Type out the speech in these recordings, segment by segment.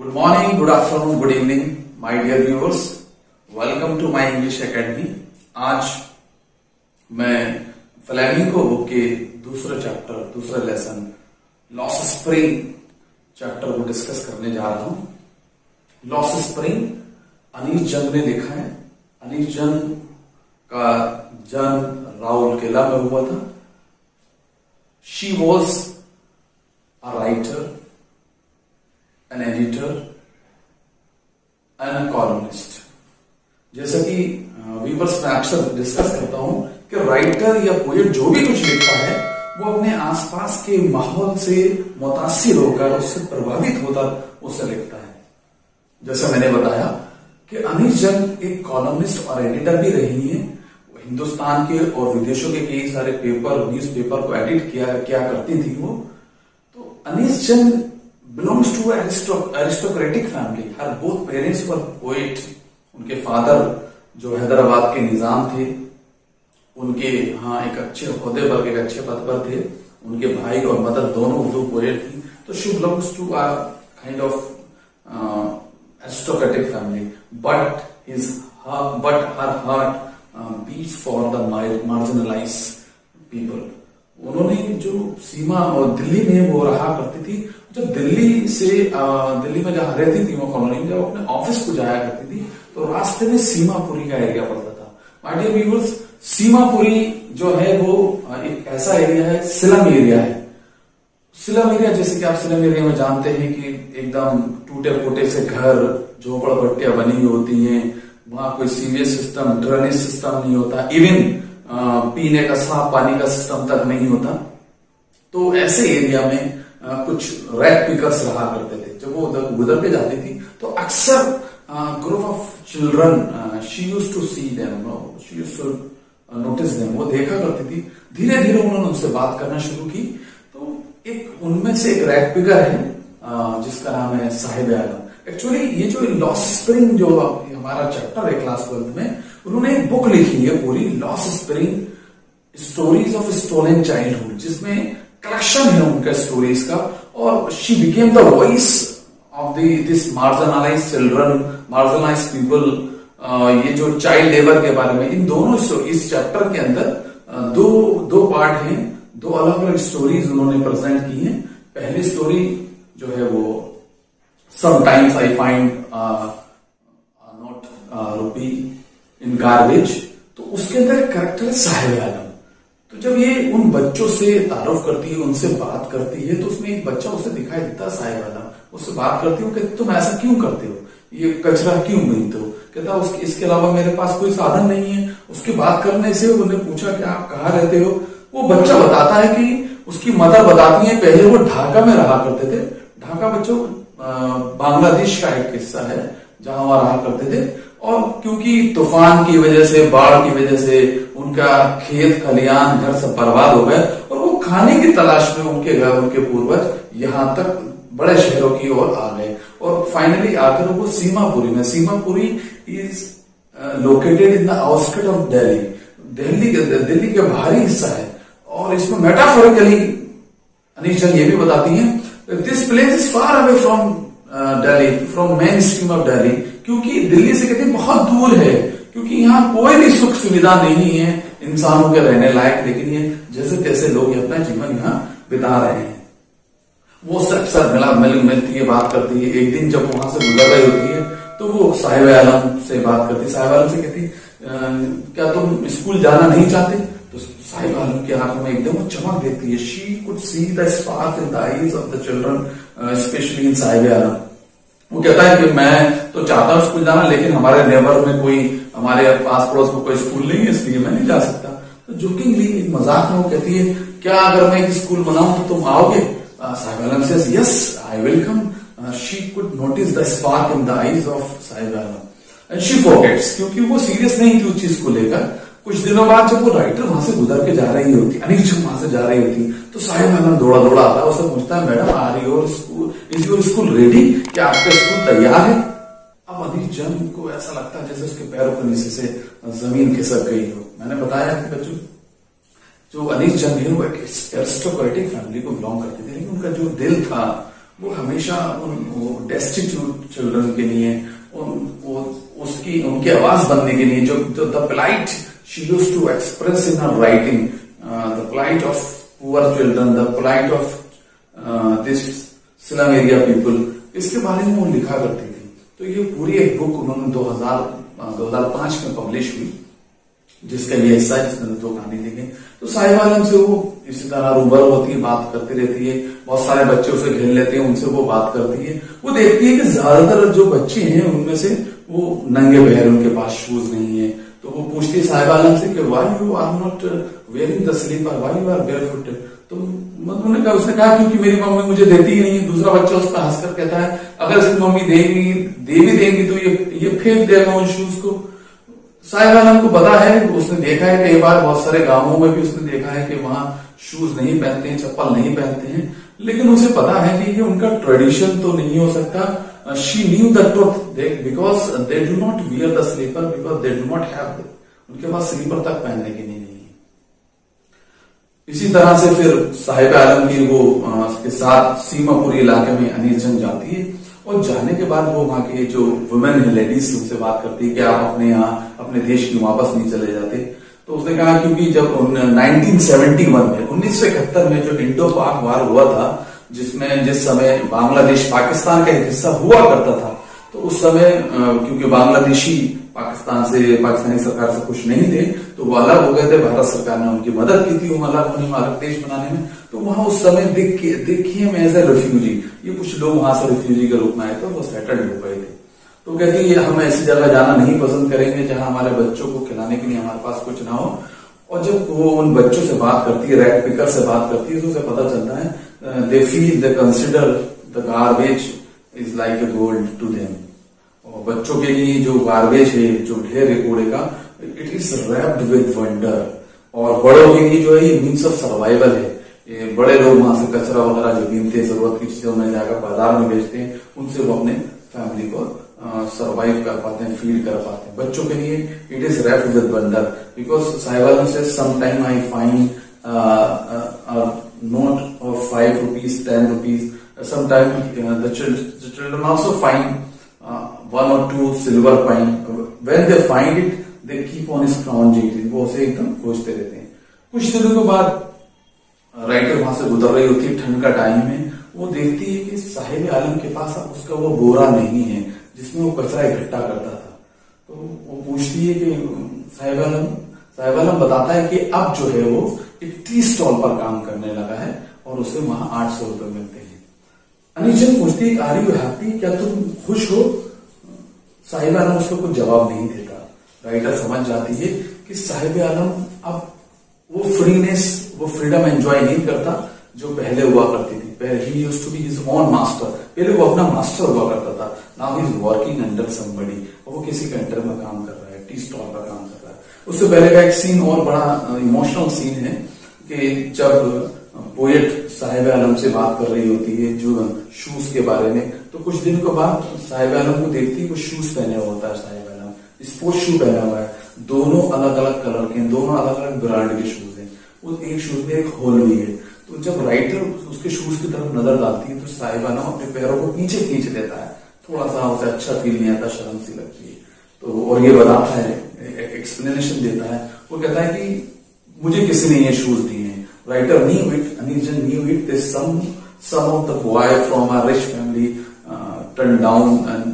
Good morning, good afternoon, good evening, my dear viewers. Welcome to my English Academy. आज मैं flamingo book के दूसरा lesson loss spring chapter को discuss करने जा रहा हूं। लॉस स्प्रिंग अनीस जंग ने लिखा है। अनीस जंग का जन्म राउरकेला में हुआ था। She was a writer, an editor and a columnist. जैसा कि वीवर्स में अक्सर डिस्कस करता हूं कि राइटर या पोएट जो भी कुछ लिखता है वो अपने आसपास के माहौल से मुतासिर होकर, उससे प्रभावित होकर उसे लिखता है। जैसा मैंने बताया कि अनीस जंग एक कॉलमिस्ट और एडिटर भी रही है। हिंदुस्तान के और विदेशों के कई सारे न्यूज़पेपर को एडिट किया करती थी वो। तो अनीस जंग belongs to aristocratic family. Her both parents were poet. उनके फादर जो हैदराबाद के निजाम थे, उनके यहाँ एक अच्छे ओहदे पर, एक अच्छे पद पर थे। उनके भाई और मदर दोनों उर्दू पोएट थी। तो she belongs to a kind of aristocratic family, but her heart beats for the marginalized people. उन्होंने जो सीमा और दिल्ली में वो रहा करती थी, जब दिल्ली में जहां रहती थी वो कॉलोनी में, जब अपने ऑफिस को जाया करती थी तो रास्ते में सीमापुरी का एरिया पड़ता था। माय डियर व्यूअर्स, सीमापुरी जो है वो एक ऐसा एरिया है, स्लम एरिया है। स्लम एरिया जैसे कि आप स्लम एरिया में जानते हैं कि एकदम टूटे फूटे से घर, झोपड़पट्टियां बनी होती हैं, वहां कोई सीवेज सिस्टम, ड्रेनेज सिस्टम नहीं होता, इवन पीने का साफ पानी का सिस्टम तक नहीं होता। तो ऐसे एरिया में कुछ रैग पिकर्स रहा करते थे। जब वो गुजर के जाती थी तो अक्सर group of children, she used to see them, she used to notice them, वो देखा करती थी। धीरे धीरे उन्होंने उनसे बात करना शुरू की। तो एक उनमें से एक रैग पिकर है जिसका नाम है साहिब आलम। एक्चुअली ये जो लॉस स्प्रिंग जो हमारा चैप्टर है क्लास 12 में, उन्होंने एक बुक लिखी है पूरी, lost spring stories of stolen childhood, जिसमें कलेक्शन है उनका स्टोरीज का। और she became the voice of this marginalised children, marginalised people. ये जो चाइल्ड लेबर के बारे में, इन दोनों इस चैप्टर के अंदर दो पार्ट हैं, दो अलग अलग स्टोरीज उन्होंने प्रेजेंट की हैं। पहली स्टोरी जो है वो sometimes I find note rupee in garbage. तो उसके अंदर एक कैरेक्टर है साहिब आलम। तो जब ये उन बच्चों से तारुफ करती है, उनसे बात करती है, तो उसमें एक बच्चा उसे दिखाई देता है, साहिब आलम। उससे बात करती हो, कहती तुम ऐसा क्यों करते हो, ये कचरा क्यों बीनते हो? कहता इसके अलावा मेरे पास कोई साधन नहीं है। उसकी बात करने से उन्होंने पूछा कि आप कहाँ रहते हो? वो बच्चा बताता है कि उसकी मदर बताती है पहले वो ढाका में रहा करते थे। ढाका बच्चों बांग्लादेश का एक हिस्सा है जहां वहां रहा करते थे। और क्योंकि तूफान की वजह से, बाढ़ की वजह से उनका खेत खलियान घर सब बर्बाद हो गए और वो खाने की तलाश में उनके पूर्वज यहां तक बड़े शहरों की ओर आ गए। और फाइनली आकर वो सीमापुरी में, Seemapuri is located in the outskirt of Delhi के बाहरी हिस्सा है। और इसमें मेटाफोरिकली अनीस जंग ये भी बताती हैं this place is far away from Delhi, from main stream of Delhi, क्योंकि दिल्ली से कहते बहुत दूर है, क्योंकि यहाँ कोई भी सुख सुविधा नहीं है इंसानों के रहने लायक। लेकिन ये जैसे तैसे लोग अपना जीवन यहाँ बिता रहे हैं। वो अक्सर मिलती है, बात करती है। एक दिन जब वहां से गुजर रही होती है तो वो साहिब आलम से बात करती, साहिब आलम से कहती क्या तुम स्कूल जाना नहीं चाहते? तो साहिब आलम की आंखों में एकदम वो चमक देती है। She could see the spark in the eyes of the children, especially in Sahib Alam. वो कहता है कि मैं तो चाहता हूं स्कूल जाना, लेकिन हमारे नेबर में कोई, हमारे आस पड़ोस में कोई स्कूल नहीं है, इसलिए मैं नहीं जा सकता। तो जोकिंगली, मजाक में वो कहती है क्या अगर मैं एक स्कूल बनाऊं तो तुम आओगे? Sahib Alam says yes I will come. She could notice the spark in the eyes of Sahib Alam and she forgets, क्योंकि वो सीरियस नहीं थी उस चीज को लेकर। कुछ दिनों बाद जब वो राइटर वहां से गुजर के जा रही होती, अनीस जंग वहां से जा रही होती, तो साहिब आलम दौड़ा आता है, उससे पूछता है madam is your school ready, क्या आपका स्कूल तैयार है? अब अनीस जंग को ऐसा लगता है जैसे उसके पैरों के नीचे से जमीन खिसक गई हो। मैंने बताया कि बच्चों जो अनीस जंग है वो एक एरिस्टोक्रेटिक फैमिली को बिलोंग करते थे, लेकिन उनका जो दिल था वो हमेशा उन डेस्टिट्यूट चिल्ड्रन के लिए उसकी उनकी आवाज बनने के लिए जो the plight she used to express in her writing, the plight of poor children, the plight of this slum area people, इसके बारे में वो लिखा करती थी। तो ये पूरी एक बुक उन्होंने 2005 में पब्लिश हुई, जिसका ये हिस्सा है जिसमें 2 कहानी लिखी। तो साहिबा आलम से वो इसी तरह रूबरू होती है, बात करती रहती है, बहुत सारे बच्चे उसे घेर लेते हैं, उनसे वो बात करती है। वो देखती है कि ज्यादातर जो बच्चे हैं उनमें से वो नंगे पैर, उनके पास शूज नहीं है। तो वो पूछती है साहिबा आलम से कि why you are not wearing the slipper, why you are barefoot. तो उसने कहा क्योंकि मेरी मम्मी मुझे देती ही नहीं। दूसरा बच्चा उस पर हंसकर कहता है अगर इसकी मम्मी दे भी देंगी तो ये फेंक देगा उन शूज को। साहिबा आलम को पता है, उसने देखा है कई बार, बहुत सारे गांवों में भी उसने देखा है कि वहां शूज नहीं पहनते हैं, चप्पल नहीं पहनते हैं, लेकिन उसे पता है कि ये उनका ट्रेडिशन तो नहीं हो सकता। She knew the truth because they do not wear the slipper because they do not have, उनके पास स्लीपर तक पहनने की नहीं है। इसी तरह से फिर साहिबा आलम की वो उसके साथ सीमापुरी इलाके में अनीस जंग जाती है, और जाने के बाद वो वहां के जो वुमेन है, लेडीज, उनसे बात करती है कि आप अपने यहाँ अपने देश की वापस नहीं चले जाते। तो उसने कहा क्योंकि जब 1971 में 1971 में जो इंडो पाक वार हुआ था, जिस समय बांग्लादेश पाकिस्तान का एक हिस्सा हुआ करता था, तो उस समय क्योंकि बांग्लादेशी पाकिस्तानी सरकार से खुश नहीं थे, तो वो अलग हो गए थे। भारत सरकार ने उनकी मदद की थी वो अलग होने में, अलग देश बनाने में। तो वहां उस समय देखिए मैं एज ए रेफ्यूजी, ये कुछ लोग वहां से रेफ्यूजी के रूप में आए थे, वो सेटल्ड हो गए थे। तो कहती है हम ऐसी जगह जाना नहीं पसंद करेंगे जहां हमारे बच्चों को खिलाने के लिए हमारे पास कुछ ना हो। और जब वो उन बच्चों से बात करती है, रैग पिकर से बात करती है, तो उसे पता चलता है they feel they consider the garbage is like a gold to them. और बच्चों के लिए जो गार्बेज है, जो ढेर है कूड़े का, it is wrapped with wonder. और बड़ों के लिए जो है ये मीन्स ऑफ सर्वाइवल है। ये बड़े लोग वहां से कचरा वगैरह जो गिनते हैं, जरूरत की चीजें उन्हें जाकर बाजार में बेचते हैं, उनसे वो अपने फैमिली को सर्वाइव कर पाते हैं, फीड कर पाते हैं। बच्चों के लिए it is wrapped with wonder because साहिबा आलम से sometime I find note of 5 rupees, 10 rupees. Sometimes the children also find 1 or 2 silver coin. When they find it, they keep on scrounging it. वो उसे एकदम खोजते रहते हैं। कुछ दिनों के बाद राइटर वहां से गुजर रही होती है, ठंड का टाइम है, वो देखती है कि साहिब आलम के पास अब उसका वो बोरा नहीं है जिसमें वो कचरा इकट्ठा करता था। तो वो पूछती है कि साहिब आलम बताता है कि अब जो है वो एक टी स्टॉल पर काम करने लगा है और उसे वहां 800 रुपए मिलते हैं। अनीजन पूछती है आर यू हैप्पी, क्या तुम खुश हो? साहिब आलम उसको कुछ जवाब नहीं देता। राइटर समझ जाती है कि साहिब आलम अब वो फ्रीडम एंजॉय नहीं करता जो पहले हुआ करती थी। पहले ही used to be his own master, पहले वो अपना मास्टर हुआ करता था। Now he is working under somebody, वो किसी के अंडर में काम कर रहा है, टी स्टॉल पर काम कर रहा है। उससे पहले का एक सीन और बड़ा इमोशनल सीन है कि जब पोएट साहिब आलम से बात कर रही होती है जो शूज के बारे में, तो कुछ दिन के बाद साहिब आलम को देखती है, वो शूज पहने हुआ होता है। साहिब आलम स्पोर्ट्स शू पहना हुआ है, दोनों अलग अलग कलर के, दोनों अलग अलग ब्रांड के शूज हैं। वो एक शूज में एक होल भी है। तो जब राइटर उसके शूज की तरफ नजर डालती है तो साहिब आलम अपने पैरों को पीछे खींच लेता है। थोड़ा सा उसे अच्छा फील नहीं आता, शर्म सी लगती है। तो और ये बताता है, एक्सप्लेनेशन देता है, वो कहता है कि मुझे किसी ने ये शूज दिए हैं। Writer knew it, Anirudh knew it. There's some of the boy from a rich family turned down and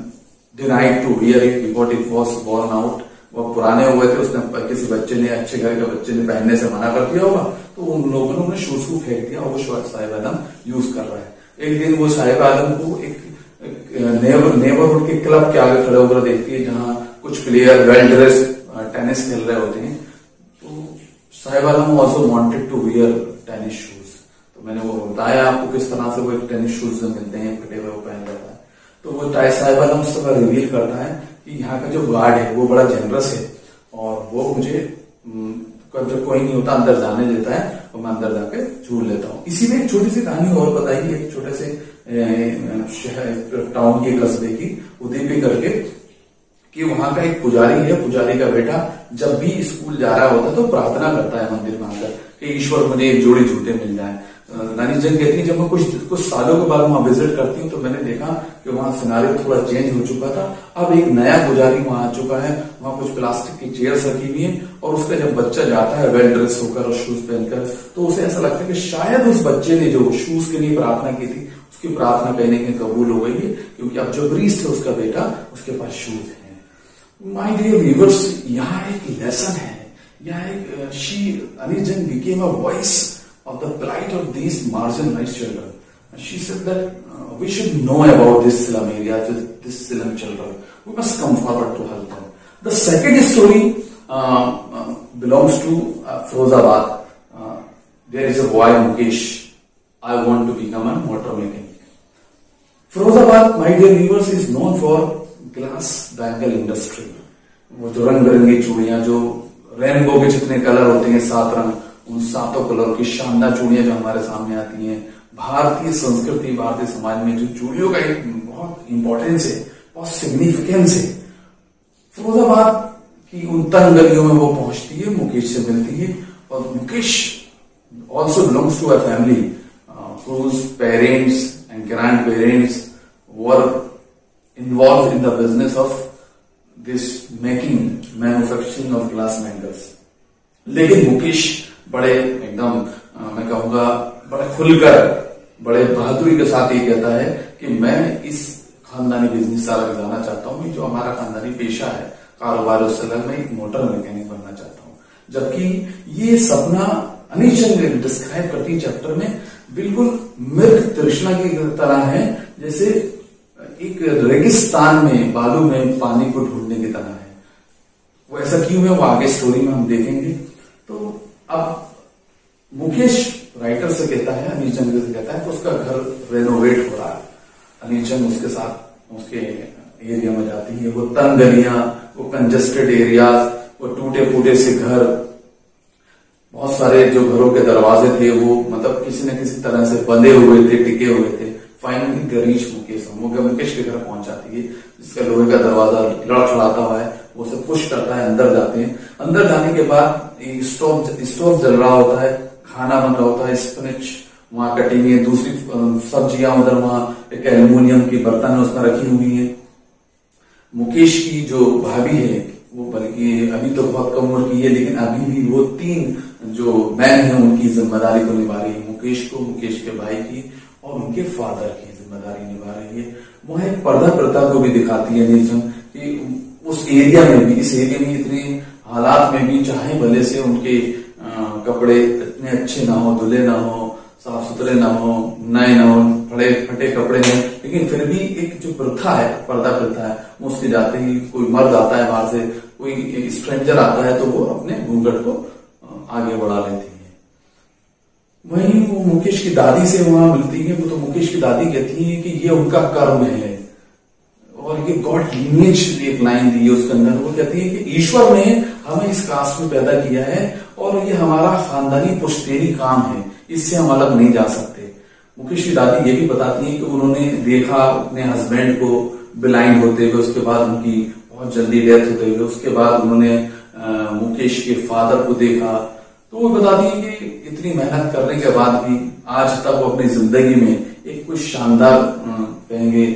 denied to wear it because it was worn out. वो पुराने हुए थे, उसने किसी बच्चे ने, अच्छे घर के बच्चे ने पहनने से मना कर दिया होगा, तो उन लोगों ने अपने शूज को फेंक दिया और वो साहिब आलम यूज कर रहा है। एक दिन वो साहिब आलम को एक नेबरहुड के क्लब के आगे खड़े होकर देखती है जहां कुछ प्लेयर वेल ड्रेस टेनिस खेल रहे होते हैं। Sahib Alam also wanted to wear tennis shoes. तो मैंने वो बताया आपको किस तरह से वो एक टेनिस शूज मिलते हैं, फटे हुए वो पहन लेता है। तो वो साहिब आलम उस समय रिवील करता है कि यहाँ का जो गार्ड है वो बड़ा जेनरस है और वो मुझे जब कोई नहीं होता अंदर जाने देता है, तो मैं अंदर जाके झूल लेता हूँ। इसी में एक छोटी सी कहानी और बताई, एक छोटे से टाउन के कस्बे की, उदयपुर करके, कि वहां का एक पुजारी है, पुजारी का बेटा जब भी स्कूल जा रहा होता तो प्रार्थना करता है मंदिर में आकर कि ईश्वर मुझे एक जोड़ी जूते मिल जाए। नानी जंग कहती है जब मैं कुछ सालों के बाद वहां विजिट करती हूँ तो मैंने देखा कि वहां सिनारियो थोड़ा चेंज हो चुका था। अब एक नया पुजारी वहां आ चुका है, वहां कुछ प्लास्टिक की चेयर्स रखी हुई है और उसका जब बच्चा जाता है वेल ड्रेस होकर और शूज पहनकर तो उसे ऐसा लगता है कि शायद उस बच्चे ने जो शूज के लिए प्रार्थना की थी उसकी प्रार्थना कहने की कबूल हो गई है, क्योंकि अब जो प्रीस्ट है उसका बेटा उसके पास शूज है। माय डियर व्यूअर्स, यहाँ एक लेसन है, यहाँ एक अनी जंग became a voice of the plight of these marginalized children. She said that we should know about this slum area, this slum children. We must come forward to help them. The second story belongs to Firozabad. There is a boy Mukesh. I want to become a motor mechanic. Firozabad, my dear viewers, is known for glass bangle industry. वो जो रंग बिरंगी चूड़ियां, जो rainbow के जितने colour होते हैं 7 रंग, उन 7 कलर की शानदार चूड़ियां जो हमारे सामने आती हैं। भारतीय संस्कृति, भारतीय समाज में जो चूड़ियों का एक बहुत इंपॉर्टेंस है, बहुत सिग्निफिकेंस है, फिरोजाबाद की उन तंग गलियों में वो पहुंचती है, मुकेश से मिलती है। और Mukesh also belongs to a family whose parents and grandparents were involved in the business of this manufacturing of glass bangles. लेकिन मुकेश बड़े एकदम मैं कहूंगा बड़े खुलकर, बड़े बहादुरी के साथ ये कहता है कि मैं इस खानदानी बिजनेस से अलग जाना चाहता हूं, जो हमारा खानदानी पेशा है कारोबार, उससे अलग मैं एक मोटर मैकेनिक बनना चाहता हूं। जबकि ये सपना अनी जंग डिस्क्राइब करती है चैप्टर में, बिल्कुल मृग तृष्णा की तरह है, जैसे एक रेगिस्तान में बालू में पानी को ढूंढने की तरह है। वो ऐसा क्यों है वो आगे स्टोरी में हम देखेंगे। तो अब मुकेश राइटर से कहता है, अनी जंग से कहता है कि उसका घर रेनोवेट हो रहा है। अनी जंग उसके साथ उसके एरिया में जाती है। वो तंग गलियां, वो कंजेस्टेड एरियाज, वो टूटे फूटे से घर, बहुत सारे जो घरों के दरवाजे थे वो मतलब किसी न किसी तरह से बंधे हुए थे, टिके हुए थे। Finally the reach Mukesh, Mukesh के घर पहुंच जाती है, जिसका लोहे का दरवाजा लड़खड़ाता हुआ है, वो उसे पुश करता है, अंदर जाते हैं। अंदर जाने के बाद एक स्टोव जल रहा होता है, खाना बन रहा होता है, स्पिनच वहां कटी हुई है, दूसरी सब्जियां उधर वहां एक एल्यूमिनियम की बर्तन है उसमें रखी हुई है। मुकेश की जो भाभी है वो बल्कि अभी तो बहुत कम उम्र की है, लेकिन अभी भी वो 3 जो मैन है उनकी जिम्मेदारी को निभा रही है, मुकेश को, मुकेश के भाई की और उनके फादर की जिम्मेदारी निभा रही है। वहां एक पर्दा प्रथा को भी दिखाती है नीलम कि उस एरिया में भी, इस एरिया में इतने हालात में भी, चाहे भले से उनके कपड़े इतने अच्छे ना हो, धुले ना हो, साफ सुथरे ना हो, नए ना हो, फटे कपड़े हैं, लेकिन फिर भी एक जो प्रथा है, पर्दा प्रथा है, उसके जाते ही कोई मर्द आता है बाहर से, कोई स्ट्रेंजर आता है तो वो अपने घूंघट को आगे बढ़ा लेती है। वहीं वो मुकेश की दादी से वहां मिलती है, वो तो मुकेश की दादी कहती है कि ये उनका कर्म है, और ये गॉड लीनिएज एक लाइन दी है उसके अंदर। वो कहती है कि ईश्वर ने हमें इस कास्ट में पैदा किया है और ये हमारा खानदानी पुश्तैनी काम है, इससे हम अलग नहीं जा सकते। मुकेश की दादी ये भी बताती है कि उन्होंने देखा अपने हस्बैंड को ब्लाइंड होते हुए, उसके बाद उनकी बहुत जल्दी डेथ होते हुए, उसके बाद उन्होंने मुकेश के फादर को देखा। तो वो बताती है कि इतनी मेहनत करने के बाद भी आज तक वो अपनी जिंदगी में एक कुछ शानदार कहेंगे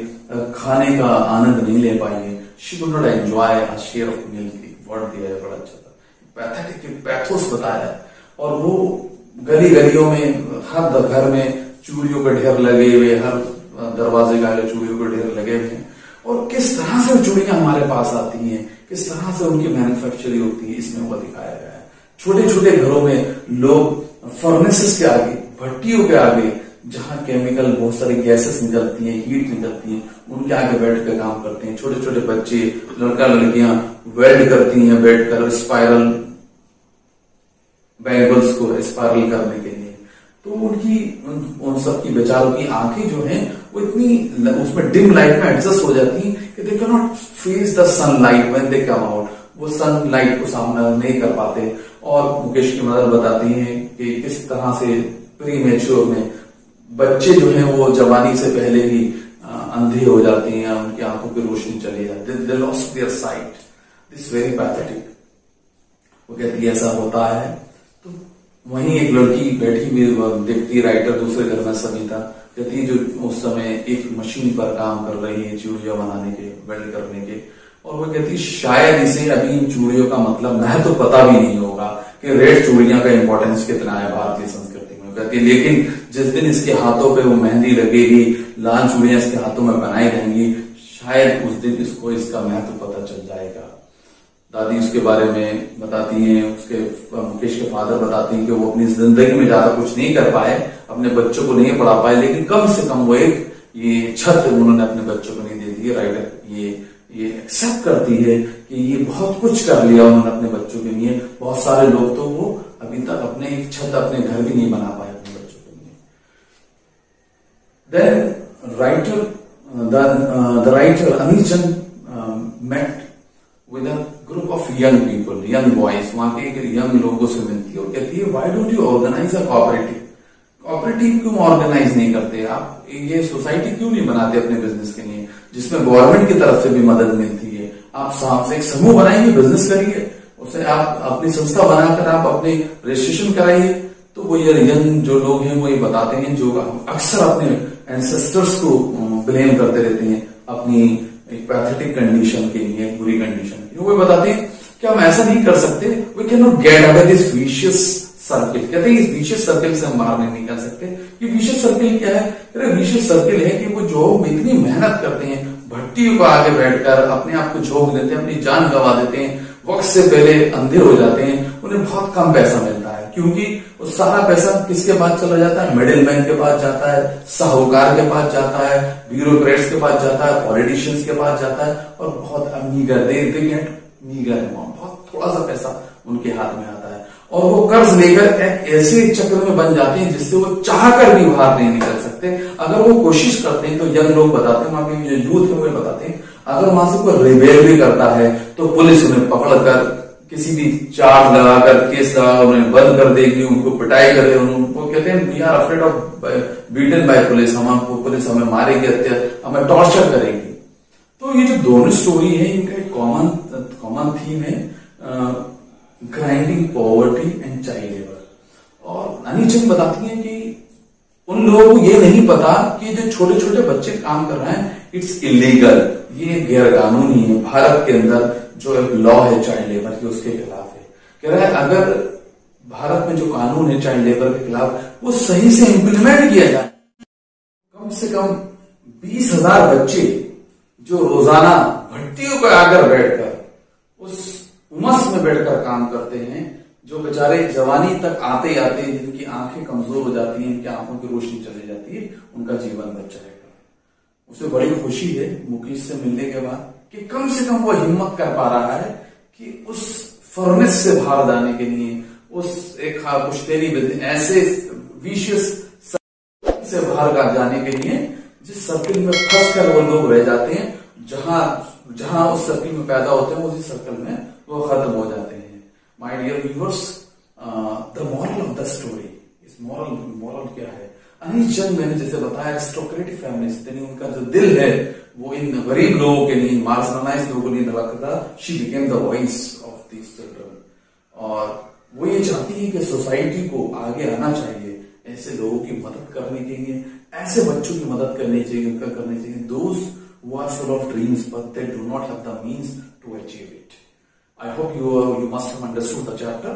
खाने का आनंद नहीं ले पाई है। She could not enjoy a share of meal की वर्ड दिया है, बड़ा अच्छा था, पैथेटिक पैथोस बताया है। और वो गली गलियों में, हर घर में चूड़ियों के ढेर लगे हुए, हर दरवाजे का चूड़ियों के ढेर लगे हुए हैं, और किस तरह से चूड़ियां हमारे पास आती हैं, किस तरह से उनकी मैन्युफैक्चरिंग होती है, इसमें वो दिखाया गया है। छोटे छोटे घरों में लोग फर्नेसेस के आगे, भट्टियों के आगे, जहां केमिकल बहुत सारी गैसेस निकलती हैं, हीट निकलती है, उनके आगे बैठ कर काम करते हैं। छोटे छोटे बच्चे, लड़का लड़कियां वेल्ड करती हैं बैठकर स्पाइरल बैंगल्स को स्पाइरल करने के लिए। तो उनकी उन सब की बेचारों की आंखें जो हैं वो इतनी उसमें डिम लाइट में एडजस्ट हो जाती हैं कि they can not face the sunlight when they come out, वो सनलाइट को सामना नहीं कर पाते। और मुकेश की मदर बताती हैं कि किस तरह से प्री मैच्योर में बच्चे जो हैं वो जवानी से पहले ही अंधे हो जाते हैं, उनकी आंखों की रोशनी चली जाती है, they lost their site, this very pathetic. वो कहती है ऐसा होता है। तो वहीं एक लड़की बैठी हुई देखती, राइटर दूसरे घर में सविता कहती है, जो उस समय एक मशीन पर काम कर रही है चूड़ियां बनाने के, वेल्ड करने के, और वो कहती शायद इसे अभी इन चूड़ियों का मतलब महत्व तो पता भी नहीं होगा कि रेड चूड़ियां का इंपॉर्टेंस कितना है भारतीय संस्कृति में। कहती है लेकिन जिस दिन इसके हाथों पे वो मेहंदी लगेगी, लाल चूड़ियां इसके हाथों में बनाई जाएंगी, शायद उस दिन इसको इसका महत्व पता चल जाएगा। दादी उसके बारे में बताती हैं, उसके मुकेश के फादर बताती हैं कि वो अपनी जिंदगी में ज्यादा कुछ नहीं कर पाए, अपने बच्चों को नहीं पढ़ा पाए, लेकिन कम से कम वो एक ये छत उन्होंने अपने बच्चों को नहीं दे दी। राइटर ये एक्सेप्ट करती है कि ये बहुत कुछ कर लिया उन्होंने अपने बच्चों के लिए। बहुत सारे लोग तो वो अभी तक अपने एक छत, अपने घर भी नहीं बना पाए अपने बच्चों के लिए। Then writer the writer Anil met with a group of young people, young boys, वहां के यंग लोगों से मिलती है और कहती है why don't you organize a cooperative? Cooperative क्यों ऑर्गेनाइज नहीं करते आप? ये सोसाइटी क्यों नहीं बनाते अपने बिजनेस के लिए, जिसमें गवर्नमेंट की तरफ से भी मदद मिलती है? आप साथ से एक समूह बनाइए, बिजनेस करिए, उसे आप अपनी संस्था बनाकर आप अपने रजिस्ट्रेशन कराइए। तो वो ये यंग जो लोग हैं वो ये बताते हैं, जो अक्सर अपने एंसेस्टर्स को ब्लेम करते रहते हैं अपनी एक पैथेटिक कंडीशन के लिए, बुरी कंडीशन के लिए, वो बताते हैं कि हम ऐसा नहीं कर सकते, we can not get out of this vicious circle. कहते हैं इस विशियस सर्किल से हम बाहर नहीं निकल सकते। ये विशियस सर्किल क्या है? विशियस सर्किल है कि वो जो इतनी मेहनत करते हैं, भट्टियों को आगे बैठकर अपने आप को झोंक देते हैं, अपनी जान गंवा देते हैं, वक्त से पहले अंधे हो जाते हैं, उन्हें बहुत कम पैसा मिलता है, क्योंकि वो सारा पैसा किसके पास चला जाता है? मिडिलमैन के पास जाता है, साहूकार के पास जाता है, ब्यूरोक्रेट्स के पास जाता है, पॉलिटिशियंस के पास जाता है, और बहुत मीगर मीगर अमाउंट, बहुत थोड़ा सा पैसा उनके हाथ में आता है, और वो कर्ज लेकर एक ऐसे चक्र में बन जाते हैं जिससे वो चाहकर भी बाहर नहीं निकल सकते। अगर वो कोशिश करते हैं तो यंग लोग बताते हैं, वहां के जो यूथ है वो बताते हैं, अगर वहां से कोई रिबेल भी करता है तो पुलिस उन्हें पकड़कर किसी भी चार्ज लगाकर, केस लगाकर उन्हें बंद कर देगी, उनको पिटाई करे। उनको कहते हैं we are afraid of beaten by police, हमको पुलिस हमें मारेगी, हमें टॉर्चर करेगी। तो ये जो दोनों स्टोरी है इनका एक कॉमन थीम है, grinding poverty and child labour. और नानी चंद बताती है कि उन लोगों को ये नहीं पता कि जो छोटे छोटे बच्चे काम कर रहे हैं इट्स इलीगल, ये गैर कानूनी है। भारत के अंदर जो एक लॉ है चाइल्ड लेबर की, उसके खिलाफ है। कह रहा है अगर भारत में जो कानून है चाइल्ड लेबर के खिलाफ वो सही से इंप्लीमेंट किया जाए, कम से कम 20,000 बच्चे जो रोजाना भट्टियों पर आकर बैठकर उस उमस में बैठकर काम करते हैं, जो बेचारे जवानी तक आते आते जिनकी आंखें कमजोर हो जाती हैं, इनकी आंखों की रोशनी चली जाती है, उनका जीवन बच जाएगा। उसे बड़ी खुशी है मुकेश से मिलने के बाद कि कम से कम वो हिम्मत कर पा रहा है कि उस फर्नेस से बाहर जाने के लिए, उस एक पुश्तैनी ऐसे विशियस से बाहर जाने के लिए जिस सर्किल में फंस कर वो लोग रह जाते हैं, जहां उस सर्किल में पैदा होते हैं उसी सर्कल में वो खत्म हो जाते हैं। My dear viewers, the moral of the story, इस मॉरल क्या है? अनिल चंद मैंने जैसे बताया एरिस्टोक्रेटिक फैमिली, यानी उनका जो दिल है वो इन गरीब लोगों के लिए, मार्जिनलाइज्ड लोगों के लिए धड़कता। She became the voice of these children, और वो ये चाहती है कि सोसाइटी को आगे आना चाहिए, ऐसे लोगों की मदद करने के लिए, ऐसे बच्चों की मदद करनी चाहिए, those who are full of dreams but they do not have the means to achieve it. I hope you must have understood the chapter.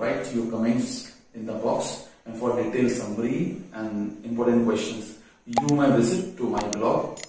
Write your comments in the box, and for detailed summary and important questions you may visit to my blog